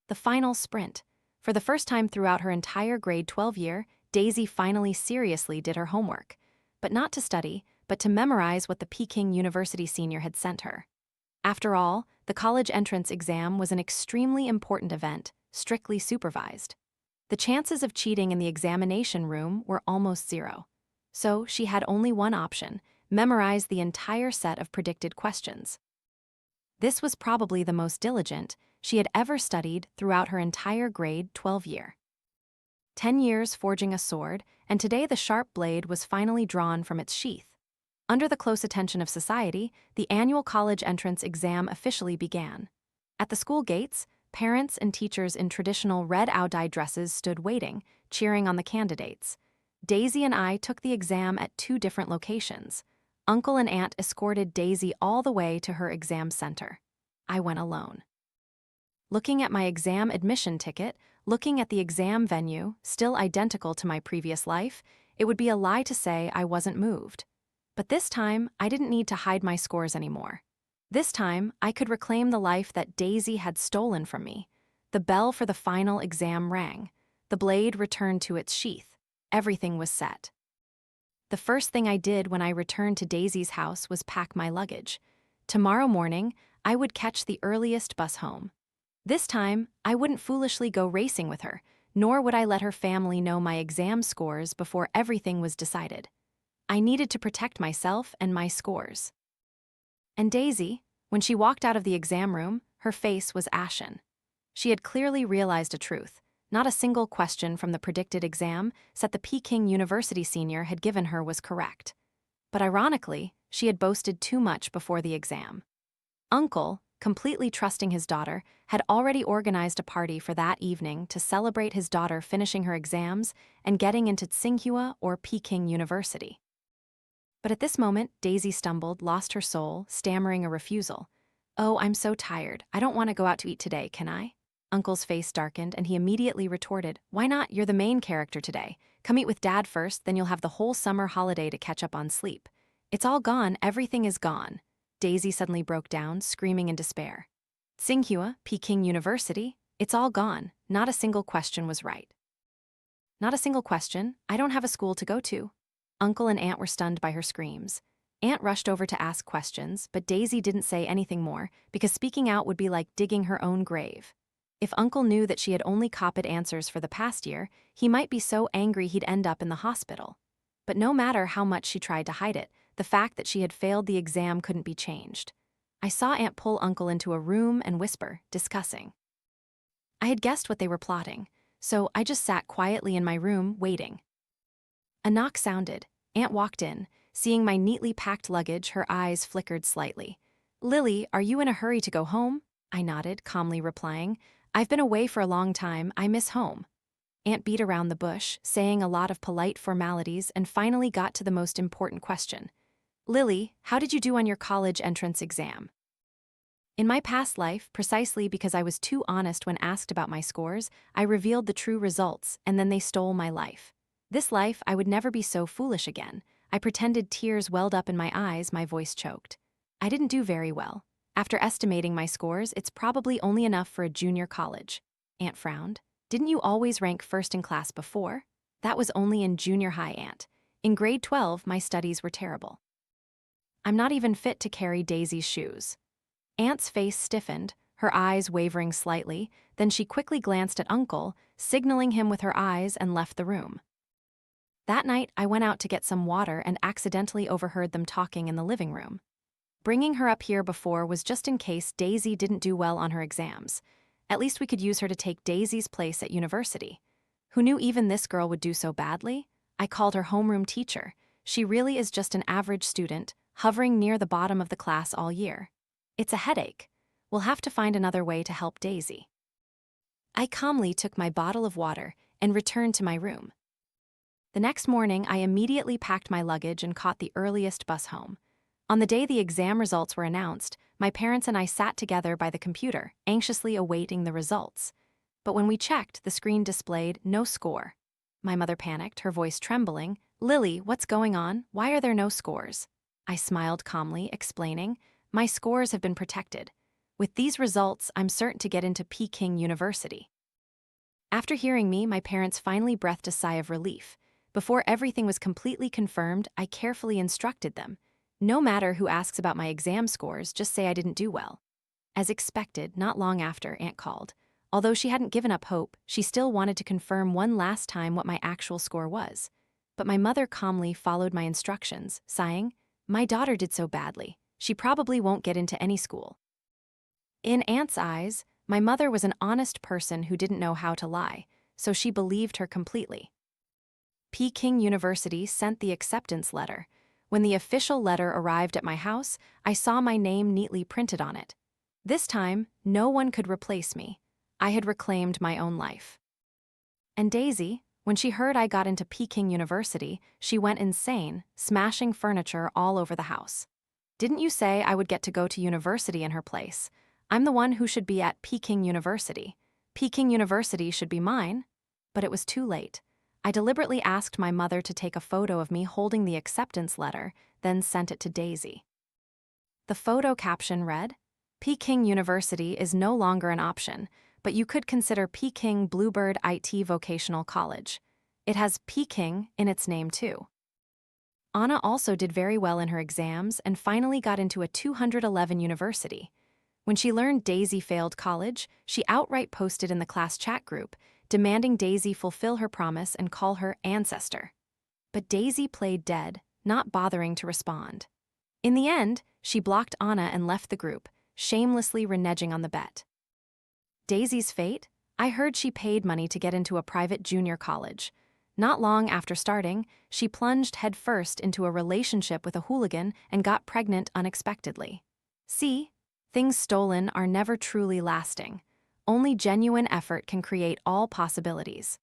The final sprint. For the first time throughout her entire grade 12 year, Daisy finally seriously did her homework. But not to study, but to memorize what the Peking University senior had sent her. After all, the college entrance exam was an extremely important event, strictly supervised. The chances of cheating in the examination room were almost zero. So she had only one option: memorize the entire set of predicted questions. This was probably the most diligent she had ever studied throughout her entire grade 12 year. 10 years forging a sword, and today the sharp blade was finally drawn from its sheath. Under the close attention of society, the annual college entrance exam officially began. At the school gates, parents and teachers in traditional red ao-dai dresses stood waiting, cheering on the candidates. Daisy and I took the exam at 2 different locations. Uncle and Aunt escorted Daisy all the way to her exam center. I went alone. Looking at my exam admission ticket, looking at the exam venue, still identical to my previous life, it would be a lie to say I wasn't moved. But this time, I didn't need to hide my scores anymore. This time, I could reclaim the life that Daisy had stolen from me. The bell for the final exam rang. The blade returned to its sheath. Everything was set. The first thing I did when I returned to Daisy's house was pack my luggage. Tomorrow morning, I would catch the earliest bus home. This time, I wouldn't foolishly go racing with her, nor would I let her family know my exam scores before everything was decided. I needed to protect myself and my scores. And Daisy, when she walked out of the exam room, her face was ashen. She had clearly realized a truth. Not a single question from the predicted exam set the Peking University senior had given her was correct. But ironically, she had boasted too much before the exam. Uncle, completely trusting his daughter, had already organized a party for that evening to celebrate his daughter finishing her exams and getting into Tsinghua or Peking University. But at this moment, Daisy stumbled, lost her soul, stammering a refusal. Oh, I'm so tired. I don't want to go out to eat today, can I? Uncle's face darkened, and he immediately retorted, why not? You're the main character today. Come eat with Dad first, then you'll have the whole summer holiday to catch up on sleep. It's all gone, everything is gone. Daisy suddenly broke down, screaming in despair. Tsinghua, Peking University, it's all gone. Not a single question was right. Not a single question. I don't have a school to go to. Uncle and Aunt were stunned by her screams. Aunt rushed over to ask questions, but Daisy didn't say anything more because speaking out would be like digging her own grave. If Uncle knew that she had only copied answers for the past year, he might be so angry he'd end up in the hospital. But no matter how much she tried to hide it, the fact that she had failed the exam couldn't be changed. I saw Aunt pull Uncle into a room and whisper, discussing. I had guessed what they were plotting, so I just sat quietly in my room, waiting. A knock sounded. Aunt walked in. Seeing my neatly packed luggage, her eyes flickered slightly. Lily, are you in a hurry to go home? I nodded, calmly replying, I've been away for a long time, I miss home. Aunt beat around the bush, saying a lot of polite formalities, and finally got to the most important question. Lily, how did you do on your college entrance exam? In my past life, precisely because I was too honest when asked about my scores, I revealed the true results, and then they stole my life. This life, I would never be so foolish again. I pretended tears welled up in my eyes, my voice choked. I didn't do very well. After estimating my scores, it's probably only enough for a junior college. Aunt frowned. Didn't you always rank first in class before? That was only in junior high, Aunt. In grade 12, my studies were terrible. I'm not even fit to carry Daisy's shoes. Aunt's face stiffened, her eyes wavering slightly, then she quickly glanced at Uncle, signaling him with her eyes, and left the room. That night, I went out to get some water and accidentally overheard them talking in the living room. Bringing her up here before was just in case Daisy didn't do well on her exams. At least we could use her to take Daisy's place at university. Who knew even this girl would do so badly? I called her homeroom teacher. She really is just an average student, hovering near the bottom of the class all year. It's a headache. We'll have to find another way to help Daisy. I calmly took my bottle of water and returned to my room. The next morning, I immediately packed my luggage and caught the earliest bus home. On the day the exam results were announced, my parents and I sat together by the computer, anxiously awaiting the results. But when we checked, the screen displayed no score. My mother panicked, her voice trembling. "Lily, what's going on? Why are there no scores?" I smiled calmly, explaining, "My scores have been protected. With these results, I'm certain to get into Peking University." After hearing me, my parents finally breathed a sigh of relief. Before everything was completely confirmed, I carefully instructed them. No matter who asks about my exam scores, just say I didn't do well. As expected, not long after, Aunt called. Although she hadn't given up hope, she still wanted to confirm one last time what my actual score was. But my mother calmly followed my instructions, sighing, "My daughter did so badly. She probably won't get into any school." In Aunt's eyes, my mother was an honest person who didn't know how to lie, so she believed her completely. Peking University sent the acceptance letter. When the official letter arrived at my house, I saw my name neatly printed on it. This time, no one could replace me. I had reclaimed my own life. And Daisy, when she heard I got into Peking University, she went insane, smashing furniture all over the house. "Didn't you say I would get to go to university in her place? I'm the one who should be at Peking University. Peking University should be mine." But it was too late. I deliberately asked my mother to take a photo of me holding the acceptance letter, then sent it to Daisy. The photo caption read, "Peking University is no longer an option, but you could consider Peking Bluebird IT Vocational College. It has Peking in its name too." Anna also did very well in her exams and finally got into a 211 university. When she learned Daisy failed college, she outright posted in the class chat group, demanding Daisy fulfill her promise and call her ancestor. But Daisy played dead, not bothering to respond. In the end, she blocked Anna and left the group, shamelessly reneging on the bet. Daisy's fate? I heard she paid money to get into a private junior college. Not long after starting, she plunged headfirst into a relationship with a hooligan and got pregnant unexpectedly. See, things stolen are never truly lasting. Only genuine effort can create all possibilities.